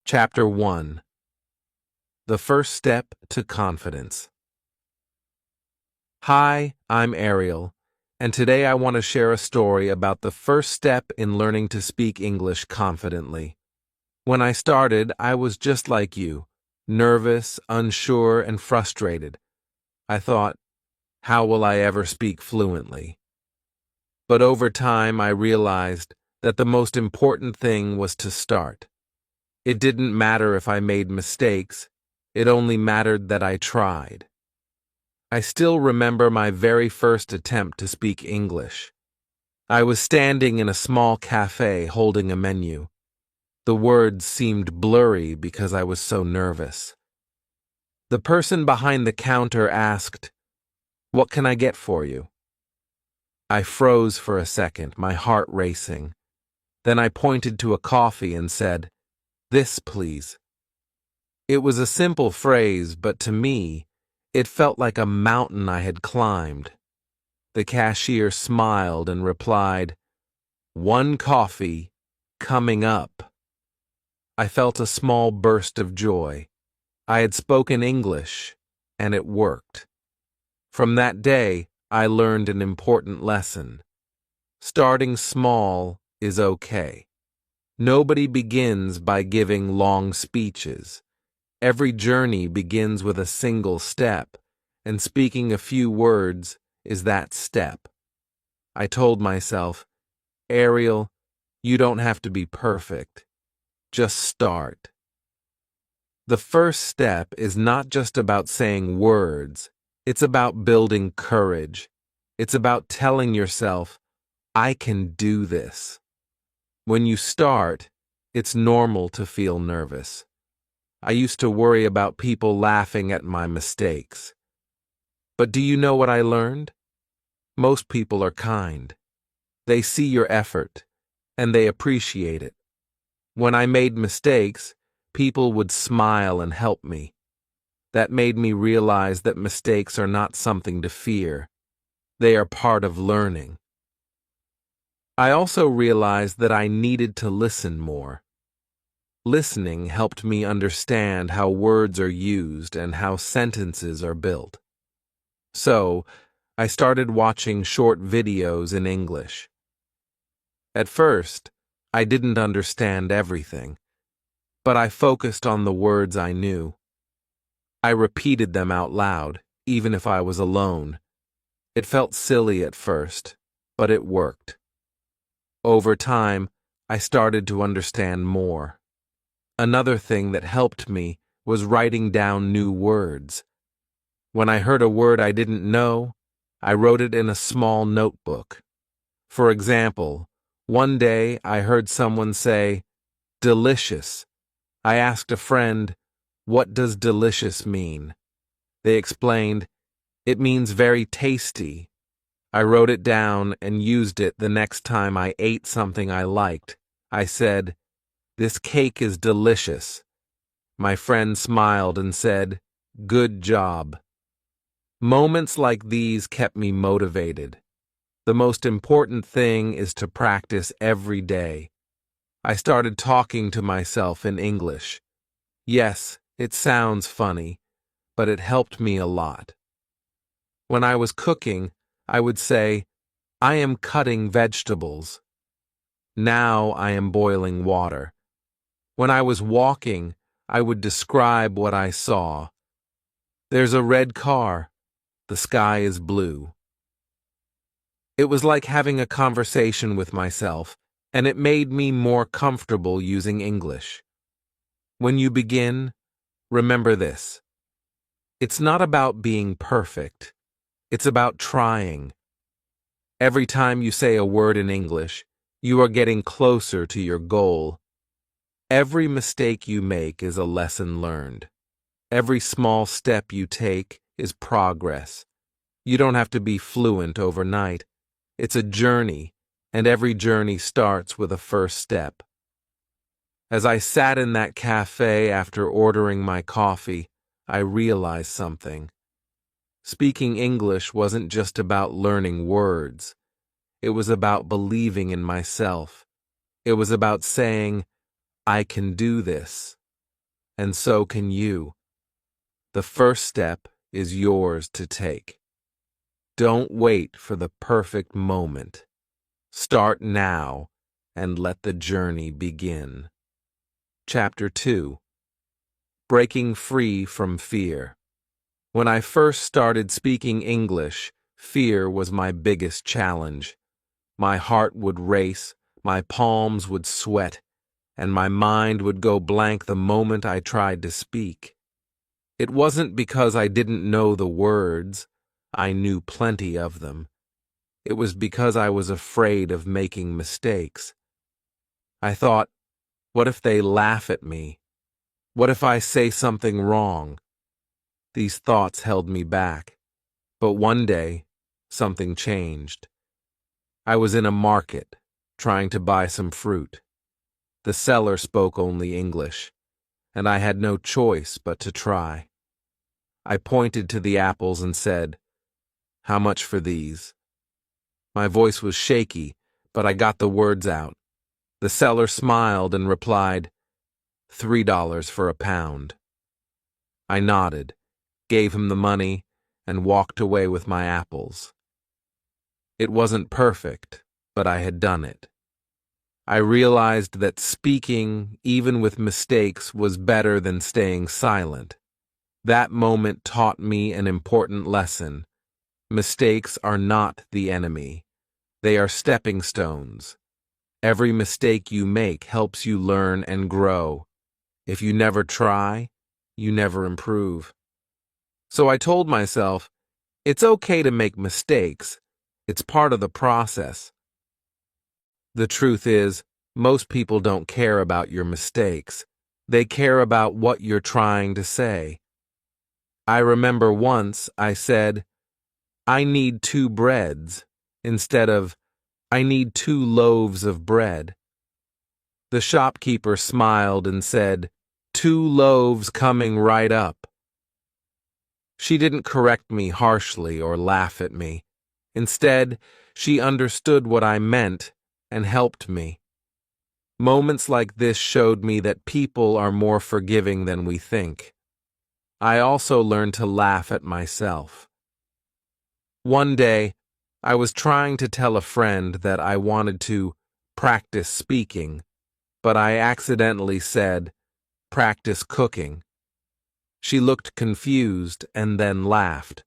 Chapter 1. The First Step to Confidence. Hi, I'm Ariel, and today I want to share a story about the first step in learning to speak English confidently. When I started, I was just like you, nervous, unsure, and frustrated. I thought, how will I ever speak fluently? But over time, I realized that the most important thing was to start. It didn't matter if I made mistakes. It only mattered that I tried. I still remember my very first attempt to speak English. I was standing in a small cafe holding a menu. The words seemed blurry because I was so nervous. The person behind the counter asked, "What can I get for you?" I froze for a second, my heart racing. Then I pointed to a coffee and said, "This, please." It was a simple phrase, but to me, it felt like a mountain I had climbed. The cashier smiled and replied, "One coffee, coming up." I felt a small burst of joy. I had spoken English, and it worked. From that day, I learned an important lesson. Starting small is okay. Nobody begins by giving long speeches. Every journey begins with a single step, and speaking a few words is that step. I told myself, Ariel, you don't have to be perfect. Just start. The first step is not just about saying words. It's about building courage. It's about telling yourself, I can do this. When you start, it's normal to feel nervous. I used to worry about people laughing at my mistakes. But do you know what I learned? Most people are kind. They see your effort, and they appreciate it. When I made mistakes, people would smile and help me. That made me realize that mistakes are not something to fear. They are part of learning. I also realized that I needed to listen more. Listening helped me understand how words are used and how sentences are built. So, I started watching short videos in English. At first, I didn't understand everything, but I focused on the words I knew. I repeated them out loud, even if I was alone. It felt silly at first, but it worked. Over time, I started to understand more. Another thing that helped me was writing down new words. When I heard a word I didn't know, I wrote it in a small notebook. For example, one day I heard someone say, "delicious." I asked a friend, "What does delicious mean?" They explained, "It means very tasty." I wrote it down and used it the next time I ate something I liked. I said, "This cake is delicious." My friend smiled and said, "Good job." Moments like these kept me motivated. The most important thing is to practice every day. I started talking to myself in English. Yes, it sounds funny, but it helped me a lot. When I was cooking, I would say, "I am cutting vegetables." Now I am boiling water. When I was walking, I would describe what I saw. There's a red car. The sky is blue. It was like having a conversation with myself, and it made me more comfortable using English. When you begin, remember this. It's not about being perfect. It's about trying. Every time you say a word in English, you are getting closer to your goal. Every mistake you make is a lesson learned. Every small step you take is progress. You don't have to be fluent overnight. It's a journey, and every journey starts with a first step. As I sat in that cafe after ordering my coffee, I realized something. Speaking English wasn't just about learning words. It was about believing in myself. It was about saying, "I can do this." and so can you. The first step is yours to take. Don't wait for the perfect moment. Start now and let the journey begin. Chapter 2. Breaking Free from Fear. When I first started speaking English, fear was my biggest challenge. My heart would race, my palms would sweat, and my mind would go blank the moment I tried to speak. It wasn't because I didn't know the words. I knew plenty of them. It was because I was afraid of making mistakes. I thought, what if they laugh at me? What if I say something wrong? These thoughts held me back. But one day, something changed. I was in a market, trying to buy some fruit. The seller spoke only English, and I had no choice but to try. I pointed to the apples and said, "How much for these?" My voice was shaky, but I got the words out. The seller smiled and replied, $3 for a pound. I nodded, gave him the money, and walked away with my apples. It wasn't perfect, but I had done it. I realized that speaking, even with mistakes, was better than staying silent. That moment taught me an important lesson. Mistakes are not the enemy. They are stepping stones. Every mistake you make helps you learn and grow. If you never try, you never improve. So I told myself, it's okay to make mistakes. It's part of the process. The truth is, most people don't care about your mistakes. They care about what you're trying to say. I remember once I said, "I need 2 breads," instead of, "I need 2 loaves of bread." The shopkeeper smiled and said, "2 loaves coming right up." She didn't correct me harshly or laugh at me. Instead, she understood what I meant and helped me. Moments like this showed me that people are more forgiving than we think. I also learned to laugh at myself. One day, I was trying to tell a friend that I wanted to practice speaking, but I accidentally said, "practice cooking." She looked confused and then laughed.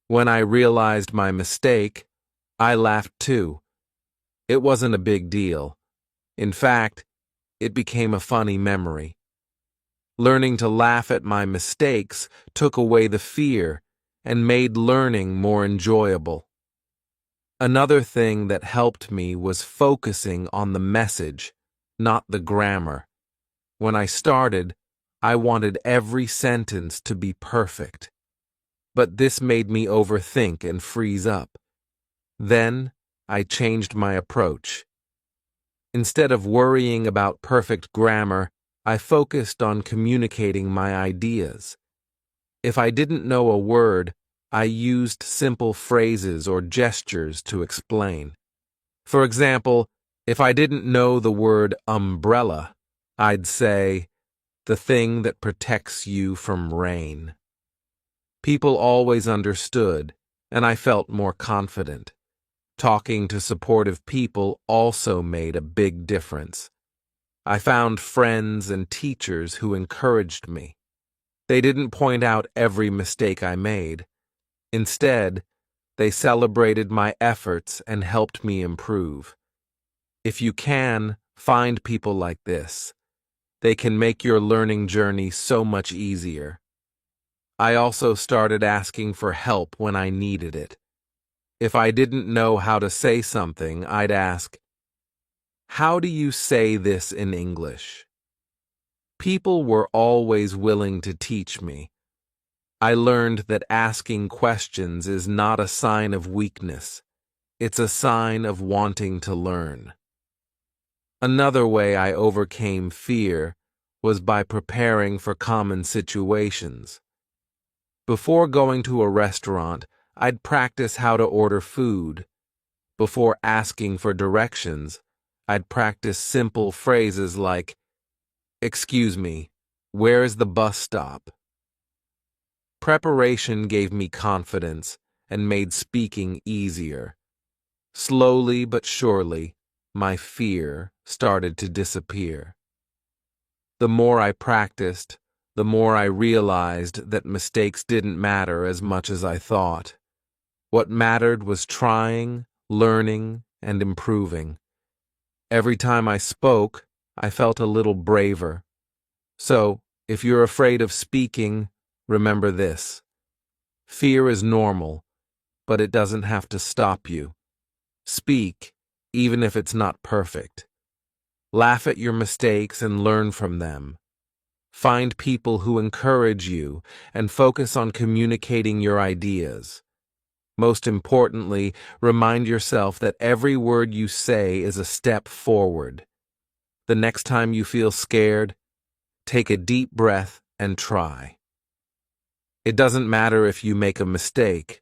When I realized my mistake, I laughed too. It wasn't a big deal. In fact, it became a funny memory. Learning to laugh at my mistakes took away the fear and made learning more enjoyable. Another thing that helped me was focusing on the message, not the grammar. When I started, I wanted every sentence to be perfect. But this made me overthink and freeze up. Then, I changed my approach. Instead of worrying about perfect grammar, I focused on communicating my ideas. If I didn't know a word, I used simple phrases or gestures to explain. For example, if I didn't know the word umbrella, I'd say, "the thing that protects you from rain." People always understood, and I felt more confident. Talking to supportive people also made a big difference. I found friends and teachers who encouraged me. They didn't point out every mistake I made. Instead, they celebrated my efforts and helped me improve. If you can, find people like this. They can make your learning journey so much easier. I also started asking for help when I needed it. If I didn't know how to say something, I'd ask, "How do you say this in English?" People were always willing to teach me. I learned that asking questions is not a sign of weakness. It's a sign of wanting to learn. Another way I overcame fear was by preparing for common situations. Before going to a restaurant, I'd practice how to order food. Before asking for directions, I'd practice simple phrases like, "Excuse me, Where is the bus stop? Preparation gave me confidence and made speaking easier. Slowly but surely, my fear started to disappear. The more I practiced, the more I realized that mistakes didn't matter as much as I thought. What mattered was trying, learning, and improving. Every time I spoke, I felt a little braver. So, if you're afraid of speaking, remember this. Fear is normal, but it doesn't have to stop you. Speak, even if it's not perfect. Laugh at your mistakes and learn from them. Find people who encourage you and focus on communicating your ideas. Most importantly, remind yourself that every word you say is a step forward. The next time you feel scared, take a deep breath and try. It doesn't matter if you make a mistake.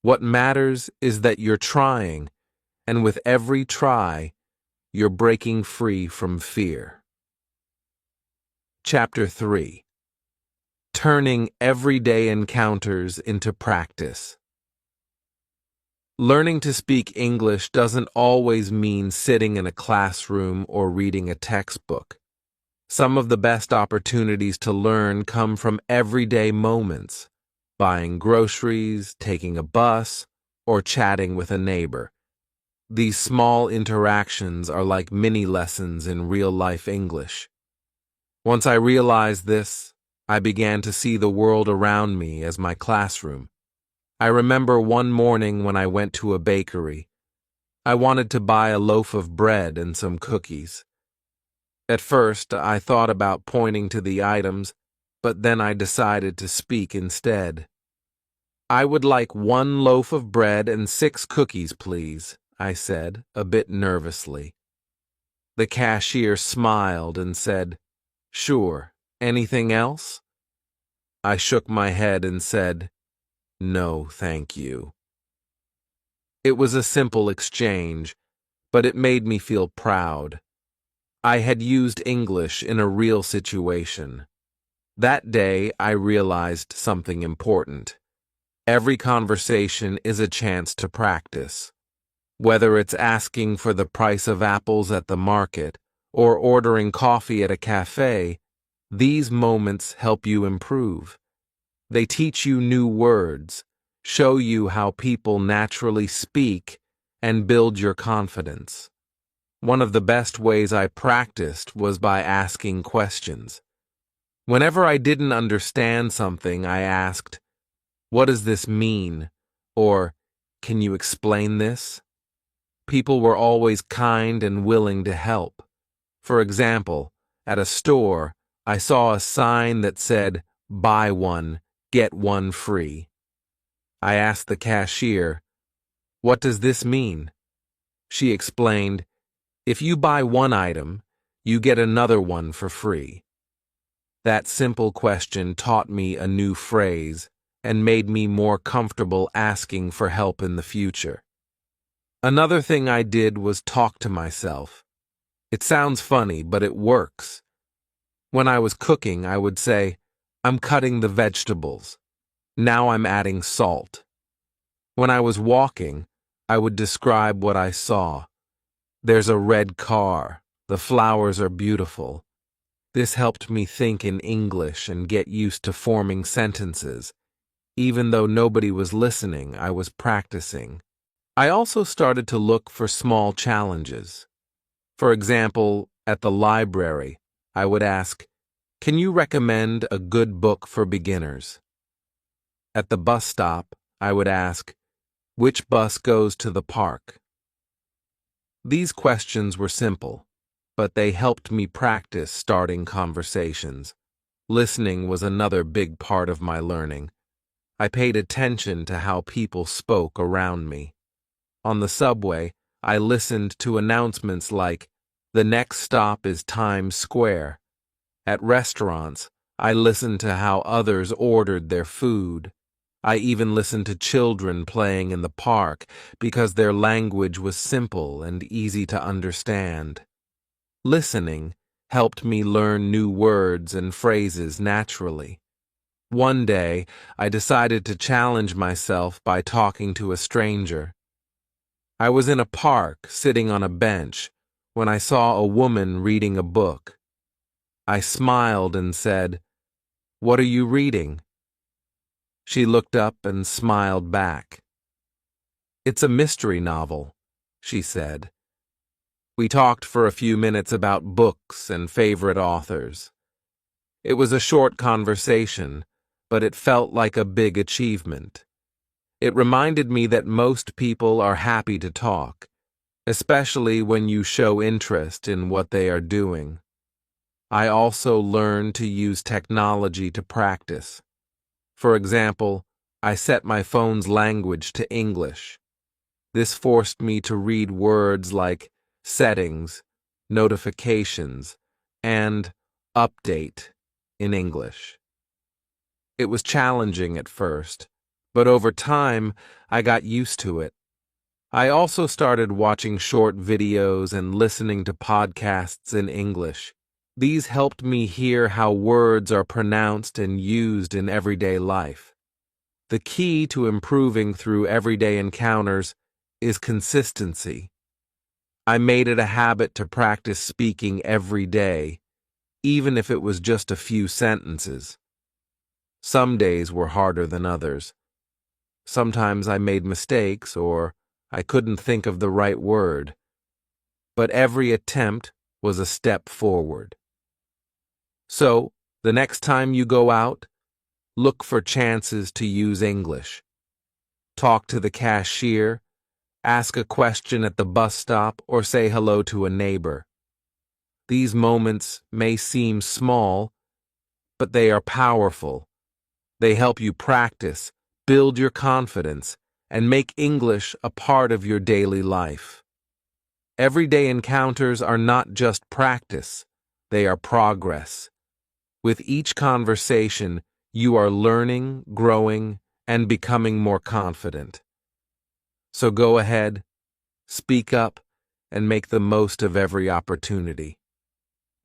What matters is that you're trying, and with every try, you're breaking free from fear. Chapter 3. Turning everyday encounters into practice. Learning to speak English doesn't always mean sitting in a classroom or reading a textbook. Some of the best opportunities to learn come from everyday moments, buying groceries, taking a bus, or chatting with a neighbor. These small interactions are like mini lessons in real-life English. Once I realized this, I began to see the world around me as my classroom. I remember one morning when I went to a bakery. I wanted to buy a loaf of bread and some cookies. At first, I thought about pointing to the items, but then I decided to speak instead. "I would like 1 loaf of bread and 6 cookies, please," I said, a bit nervously. The cashier smiled and said, "Sure, anything else?" I shook my head and said, "No, thank you." It was a simple exchange, but it made me feel proud. I had used English in a real situation. That day, I realized something important. Every conversation is a chance to practice. Whether it's asking for the price of apples at the market or ordering coffee at a cafe, these moments help you improve. They teach you new words, show you how people naturally speak, and build your confidence. One of the best ways I practiced was by asking questions. Whenever I didn't understand something, I asked, "What does this mean?" or "Can you explain this?" People were always kind and willing to help. For example, at a store, I saw a sign that said, "Buy one, get one free." I asked the cashier, "What does this mean?" She explained, "If you buy one item, you get another one for free." That simple question taught me a new phrase and made me more comfortable asking for help in the future. Another thing I did was talk to myself. It sounds funny, but it works. When I was cooking, I would say, "I'm cutting the vegetables. Now I'm adding salt." When I was walking, I would describe what I saw. "There's a red car. The flowers are beautiful." This helped me think in English and get used to forming sentences. Even though nobody was listening, I was practicing. I also started to look for small challenges. For example, at the library, I would ask, "Can you recommend a good book for beginners?" At the bus stop, I would ask, "Which bus goes to the park?" These questions were simple, but they helped me practice starting conversations. Listening was another big part of my learning. I paid attention to how people spoke around me. On the subway, I listened to announcements like, "The next stop is Times Square." At restaurants, I listened to how others ordered their food. I even listened to children playing in the park because their language was simple and easy to understand. Listening helped me learn new words and phrases naturally. One day, I decided to challenge myself by talking to a stranger. I was in a park, sitting on a bench, when I saw a woman reading a book. I smiled and said, "What are you reading?" She looked up and smiled back. "It's a mystery novel," she said. We talked for a few minutes about books and favorite authors. It was a short conversation, but it felt like a big achievement. It reminded me that most people are happy to talk, especially when you show interest in what they are doing. I also learned to use technology to practice. For example, I set my phone's language to English. This forced me to read words like settings, notifications, and update in English. It was challenging at first, but over time, I got used to it. I also started watching short videos and listening to podcasts in English. These helped me hear how words are pronounced and used in everyday life. The key to improving through everyday encounters is consistency. I made it a habit to practice speaking every day, even if it was just a few sentences. Some days were harder than others. Sometimes I made mistakes or I couldn't think of the right word. But every attempt was a step forward. So, the next time you go out, look for chances to use English. Talk to the cashier, ask a question at the bus stop, or say hello to a neighbor. These moments may seem small, but they are powerful. They help you practice, build your confidence, and make English a part of your daily life. Everyday encounters are not just practice, they are progress. With each conversation, you are learning, growing, and becoming more confident. So go ahead, speak up, and make the most of every opportunity.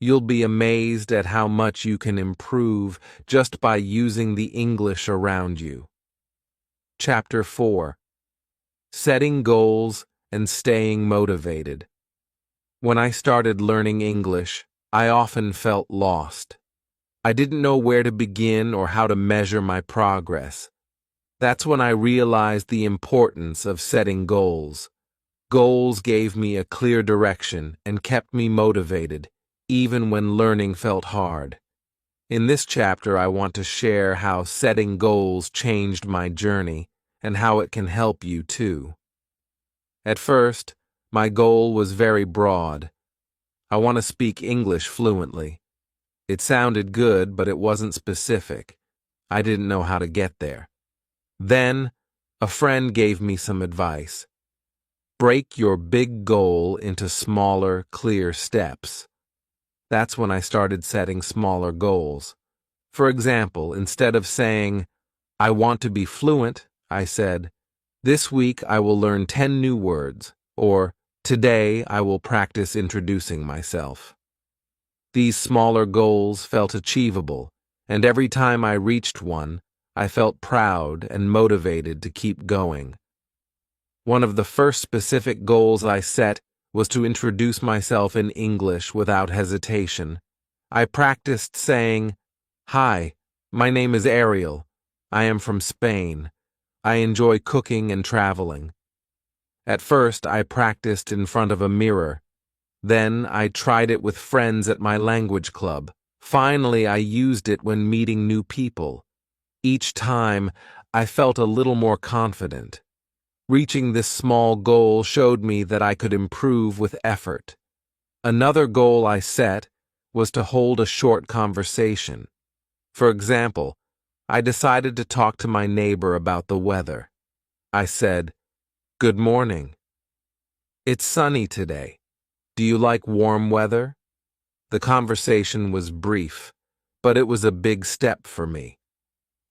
You'll be amazed at how much you can improve just by using the English around you. Chapter 4: Setting Goals and Staying Motivated. When I started learning English, I often felt lost. I didn't know where to begin or how to measure my progress. That's when I realized the importance of setting goals. Goals gave me a clear direction and kept me motivated, even when learning felt hard. In this chapter, I want to share how setting goals changed my journey and how it can help you too. At first, my goal was very broad. I want to speak English fluently. It sounded good, but it wasn't specific. I didn't know how to get there. Then, a friend gave me some advice. Break your big goal into smaller, clear steps. That's when I started setting smaller goals. For example, instead of saying, "I want to be fluent," I said, "This week I will learn 10 new words," or "Today I will practice introducing myself." These smaller goals felt achievable, and every time I reached one, I felt proud and motivated to keep going. One of the first specific goals I set was to introduce myself in English without hesitation. I practiced saying, "Hi, my name is Ariel. I am from Spain. I enjoy cooking and traveling." At first, I practiced in front of a mirror. Then I tried it with friends at my language club. Finally, I used it when meeting new people. Each time, I felt a little more confident. Reaching this small goal showed me that I could improve with effort. Another goal I set was to hold a short conversation. For example, I decided to talk to my neighbor about the weather. I said, "Good morning. It's sunny today. Do you like warm weather?" The conversation was brief, but it was a big step for me.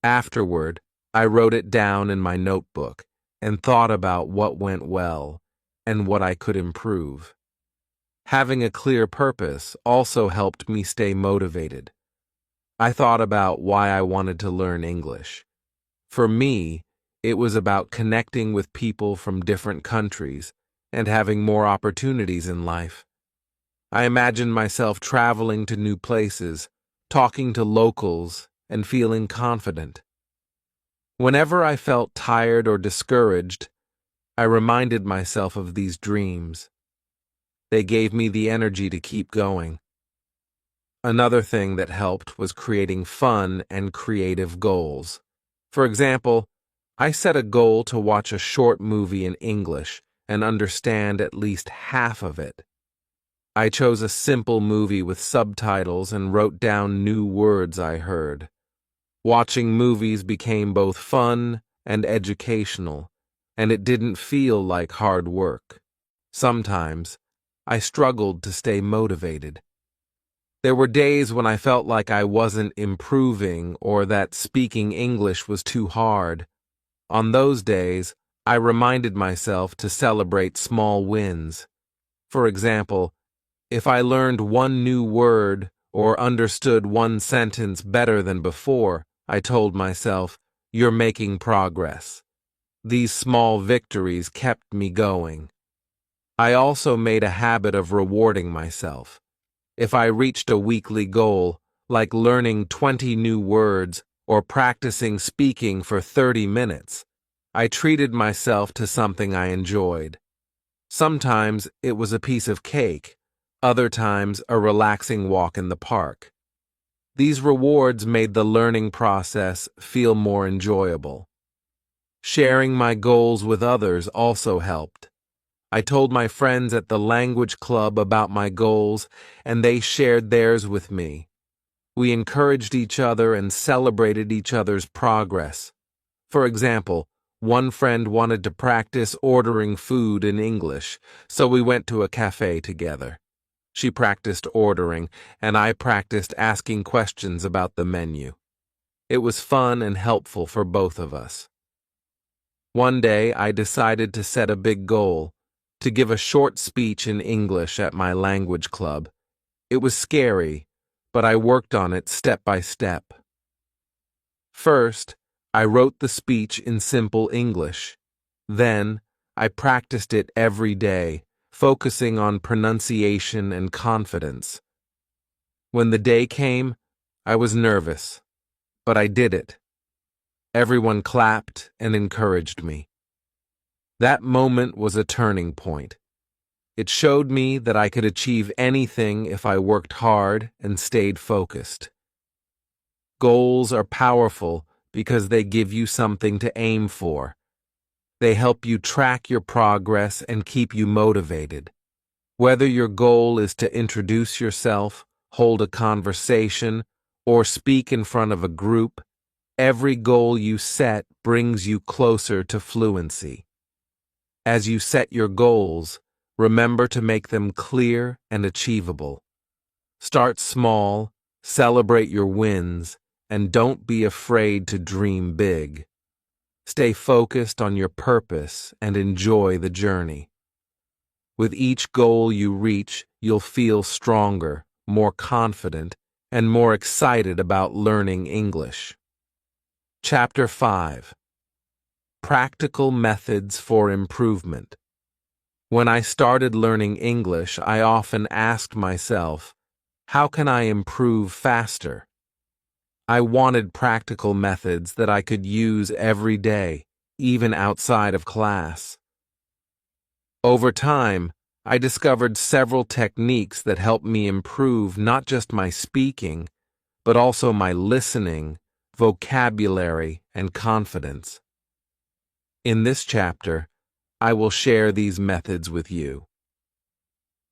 Afterward, I wrote it down in my notebook and thought about what went well and what I could improve. Having a clear purpose also helped me stay motivated. I thought about why I wanted to learn English. For me, it was about connecting with people from different countries and having more opportunities in life. I imagined myself traveling to new places, talking to locals, and feeling confident. Whenever I felt tired or discouraged, I reminded myself of these dreams. They gave me the energy to keep going. Another thing that helped was creating fun and creative goals. For example, I set a goal to watch a short movie in English and understand at least half of it. I chose a simple movie with subtitles and wrote down new words I heard. Watching movies became both fun and educational, and it didn't feel like hard work. Sometimes, I struggled to stay motivated. There were days when I felt like I wasn't improving or that speaking English was too hard. On those days, I reminded myself to celebrate small wins. For example, if I learned one new word or understood one sentence better than before, I told myself, "You're making progress." These small victories kept me going. I also made a habit of rewarding myself. If I reached a weekly goal, like learning 20 new words or practicing speaking for 30 minutes, I treated myself to something I enjoyed. Sometimes it was a piece of cake, other times a relaxing walk in the park. These rewards made the learning process feel more enjoyable. Sharing my goals with others also helped. I told my friends at the language club about my goals, and they shared theirs with me. We encouraged each other and celebrated each other's progress. For example, one friend wanted to practice ordering food in English, so we went to a cafe together. She practiced ordering, and I practiced asking questions about the menu. It was fun and helpful for both of us. One day, I decided to set a big goal, to give a short speech in English at my language club. It was scary, but I worked on it step by step. First, I wrote the speech in simple English. Then, I practiced it every day, focusing on pronunciation and confidence. When the day came, I was nervous, but I did it. Everyone clapped and encouraged me. That moment was a turning point. It showed me that I could achieve anything if I worked hard and stayed focused. Goals are powerful because they give you something to aim for. They help you track your progress and keep you motivated. Whether your goal is to introduce yourself, hold a conversation, or speak in front of a group, every goal you set brings you closer to fluency. As you set your goals, remember to make them clear and achievable. Start small, celebrate your wins, and don't be afraid to dream big. Stay focused on your purpose and enjoy the journey. With each goal you reach, you'll feel stronger, more confident, and more excited about learning English. Chapter 5. Practical Methods for Improvement. When I started learning English, I often asked myself, how can I improve faster? I wanted practical methods that I could use every day, even outside of class. Over time, I discovered several techniques that helped me improve not just my speaking, but also my listening, vocabulary, and confidence. In this chapter, I will share these methods with you.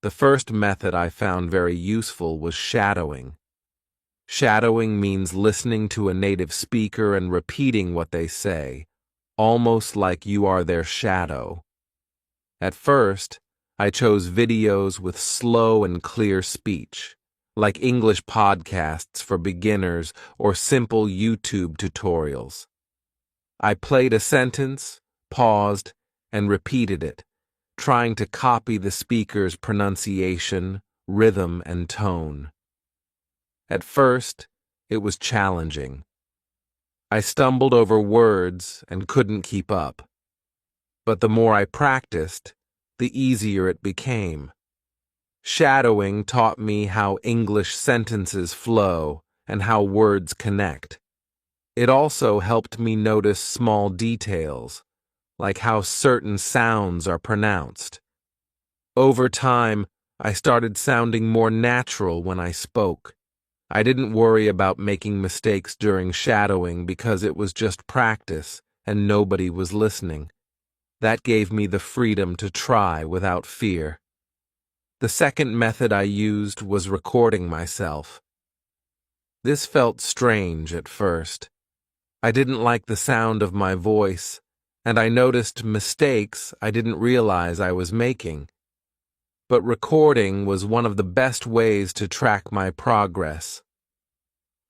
The first method I found very useful was shadowing. Shadowing means listening to a native speaker and repeating what they say, almost like you are their shadow. At first, I chose videos with slow and clear speech, like English podcasts for beginners or simple YouTube tutorials. I played a sentence, paused, and repeated it, trying to copy the speaker's pronunciation, rhythm, and tone. At first, it was challenging. I stumbled over words and couldn't keep up. But the more I practiced, the easier it became. Shadowing taught me how English sentences flow and how words connect. It also helped me notice small details, like how certain sounds are pronounced. Over time, I started sounding more natural when I spoke. I didn't worry about making mistakes during shadowing because it was just practice and nobody was listening. That gave me the freedom to try without fear. The second method I used was recording myself. This felt strange at first. I didn't like the sound of my voice, and I noticed mistakes I didn't realize I was making. But recording was one of the best ways to track my progress.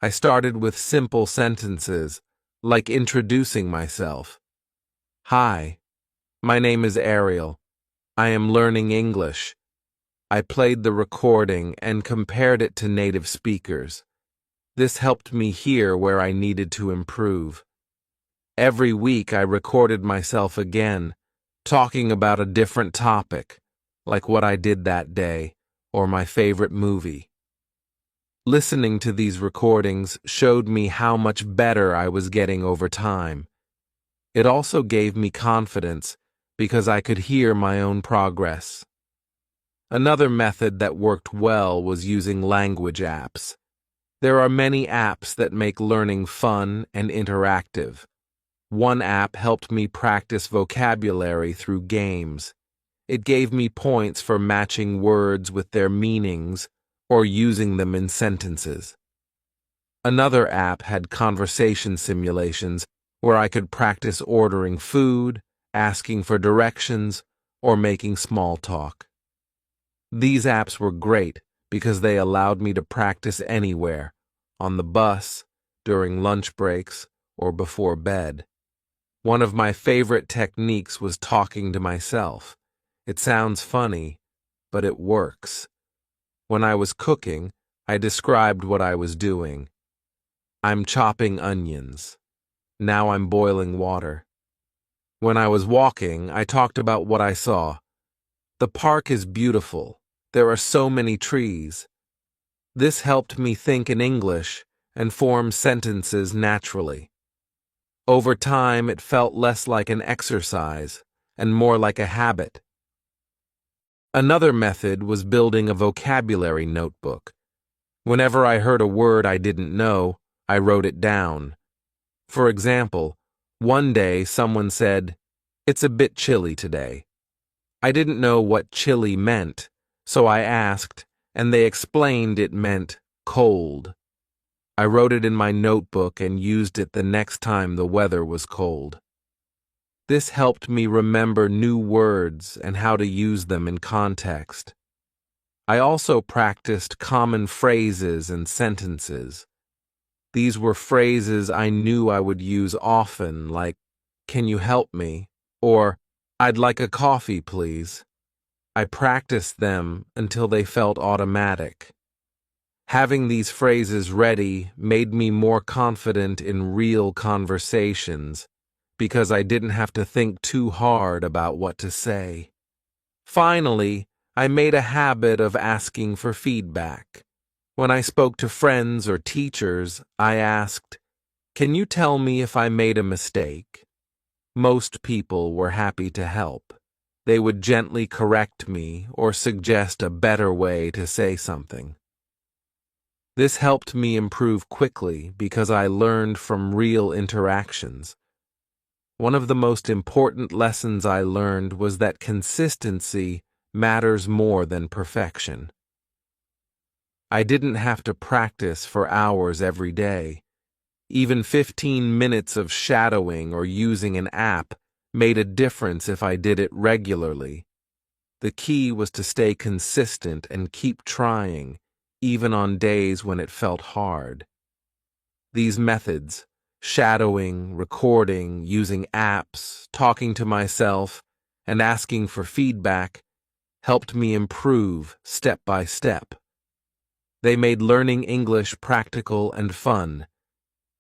I started with simple sentences, like introducing myself. Hi, my name is Ariel. I am learning English. I played the recording and compared it to native speakers. This helped me hear where I needed to improve. Every week I recorded myself again, talking about a different topic, like what I did that day or my favorite movie. Listening to these recordings showed me how much better I was getting over time. It also gave me confidence because I could hear my own progress. Another method that worked well was using language apps. There are many apps that make learning fun and interactive. One app helped me practice vocabulary through games. It gave me points for matching words with their meanings or using them in sentences. Another app had conversation simulations where I could practice ordering food, asking for directions, or making small talk. These apps were great because they allowed me to practice anywhere, on the bus, during lunch breaks, or before bed. One of my favorite techniques was talking to myself. It sounds funny, but it works. When I was cooking, I described what I was doing. I'm chopping onions. Now I'm boiling water. When I was walking, I talked about what I saw. The park is beautiful. There are so many trees. This helped me think in English and form sentences naturally. Over time, it felt less like an exercise and more like a habit. Another method was building a vocabulary notebook. Whenever I heard a word I didn't know, I wrote it down. For example, one day someone said, "It's a bit chilly today." I didn't know what chilly meant, so I asked, and they explained it meant cold. I wrote it in my notebook and used it the next time the weather was cold. This helped me remember new words and how to use them in context. I also practiced common phrases and sentences. These were phrases I knew I would use often, like, "Can you help me?" or "I'd like a coffee, please." I practiced them until they felt automatic. Having these phrases ready made me more confident in real conversations because I didn't have to think too hard about what to say. Finally, I made a habit of asking for feedback. When I spoke to friends or teachers, I asked, "Can you tell me if I made a mistake?" Most people were happy to help. They would gently correct me or suggest a better way to say something. This helped me improve quickly because I learned from real interactions. One of the most important lessons I learned was that consistency matters more than perfection. I didn't have to practice for hours every day. Even 15 minutes of shadowing or using an app made a difference if I did it regularly. The key was to stay consistent and keep trying, even on days when it felt hard. These methods, shadowing, recording, using apps, talking to myself, and asking for feedback helped me improve step by step. They made learning English practical and fun.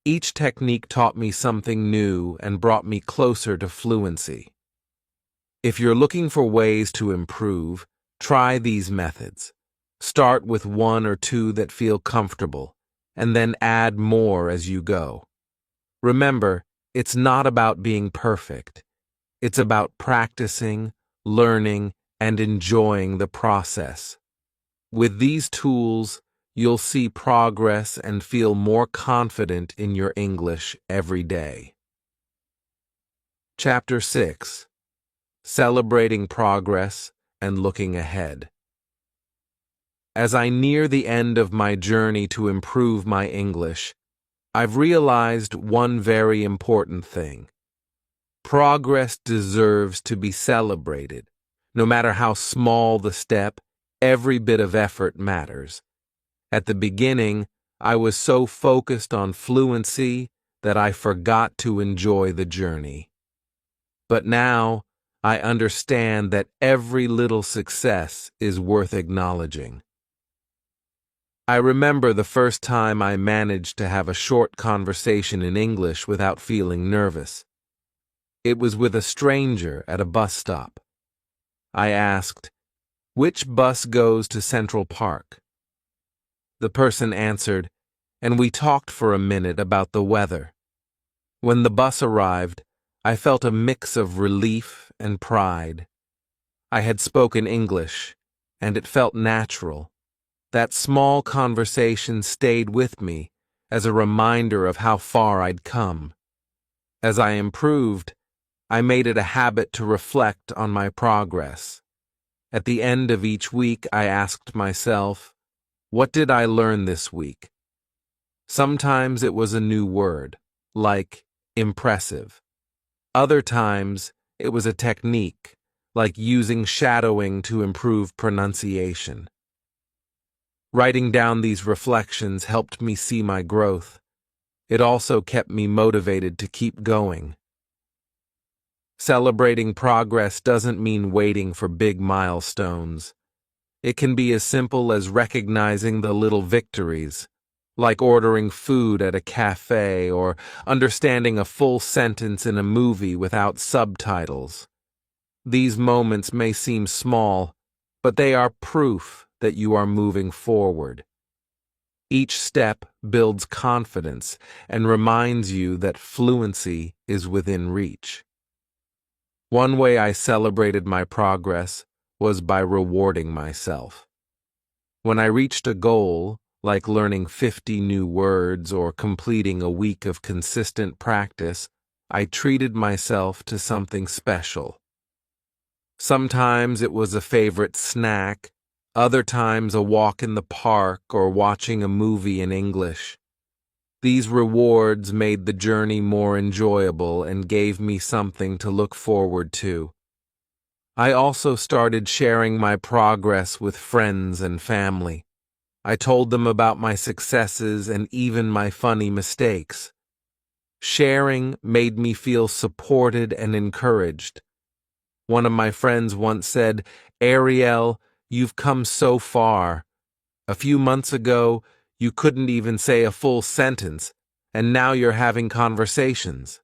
Each technique taught me something new and brought me closer to fluency. If you're looking for ways to improve, try these methods. Start with one or two that feel comfortable, and then add more as you go. Remember, it's not about being perfect. It's about practicing, learning, and enjoying the process. With these tools, you'll see progress and feel more confident in your English every day. Chapter 6. Celebrating Progress and Looking Ahead. As I near the end of my journey to improve my English, I've realized one very important thing. Progress deserves to be celebrated. No matter how small the step, every bit of effort matters. At the beginning, I was so focused on fluency that I forgot to enjoy the journey. But now, I understand that every little success is worth acknowledging. I remember the first time I managed to have a short conversation in English without feeling nervous. It was with a stranger at a bus stop. I asked, "Which bus goes to Central Park?" The person answered, and we talked for a minute about the weather. When the bus arrived, I felt a mix of relief and pride. I had spoken English, and it felt natural. That small conversation stayed with me as a reminder of how far I'd come. As I improved, I made it a habit to reflect on my progress. At the end of each week, I asked myself, what did I learn this week? Sometimes it was a new word, like impressive. Other times, it was a technique, like using shadowing to improve pronunciation. Writing down these reflections helped me see my growth. It also kept me motivated to keep going. Celebrating progress doesn't mean waiting for big milestones. It can be as simple as recognizing the little victories, like ordering food at a cafe or understanding a full sentence in a movie without subtitles. These moments may seem small, but they are proof that you are moving forward. Each step builds confidence and reminds you that fluency is within reach. One way I celebrated my progress was by rewarding myself. When I reached a goal, like learning 50 new words or completing a week of consistent practice, I treated myself to something special. Sometimes it was a favorite snack, other times a walk in the park or watching a movie in English. These rewards made the journey more enjoyable and gave me something to look forward to. I also started sharing my progress with friends and family. I told them about my successes and even my funny mistakes. Sharing made me feel supported and encouraged. One of my friends once said, "Ariel, you've come so far. A few months ago, you couldn't even say a full sentence, and now you're having conversations."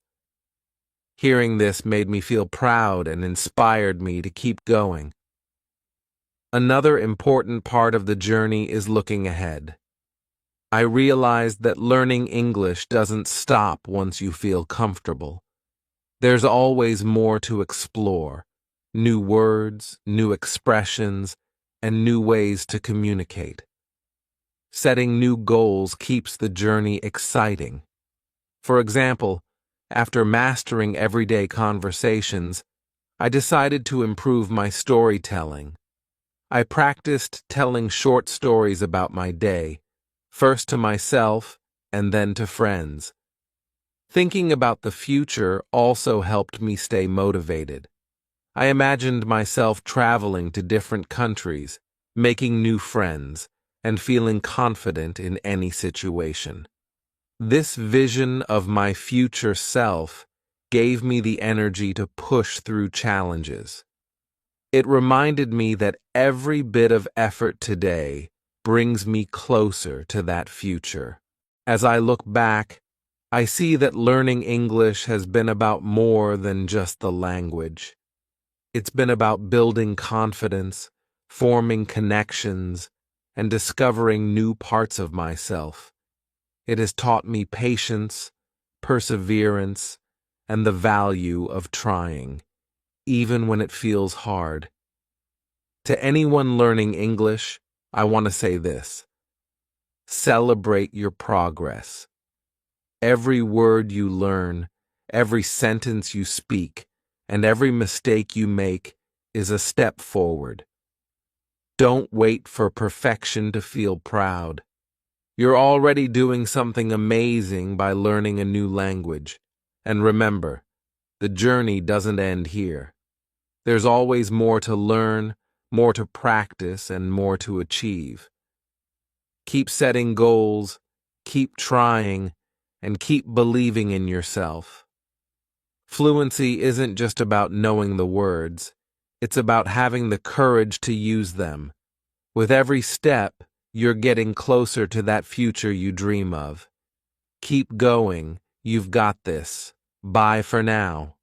Hearing this made me feel proud and inspired me to keep going. Another important part of the journey is looking ahead. I realized that learning English doesn't stop once you feel comfortable. There's always more to explore, new words, new expressions, and new ways to communicate. Setting new goals keeps the journey exciting. For example, after mastering everyday conversations, I decided to improve my storytelling. I practiced telling short stories about my day, first to myself and then to friends. Thinking about the future also helped me stay motivated. I imagined myself traveling to different countries, making new friends, and feeling confident in any situation. This vision of my future self gave me the energy to push through challenges. It reminded me that every bit of effort today brings me closer to that future. As I look back, I see that learning English has been about more than just the language. It's been about building confidence, forming connections, and discovering new parts of myself. It has taught me patience, perseverance, and the value of trying, even when it feels hard. To anyone learning English, I want to say this: celebrate your progress. Every word you learn, every sentence you speak, and every mistake you make is a step forward. Don't wait for perfection to feel proud. You're already doing something amazing by learning a new language. And remember, the journey doesn't end here. There's always more to learn, more to practice, and more to achieve. Keep setting goals, keep trying, and keep believing in yourself. Fluency isn't just about knowing the words, it's about having the courage to use them. With every step, you're getting closer to that future you dream of. Keep going, you've got this. Bye for now.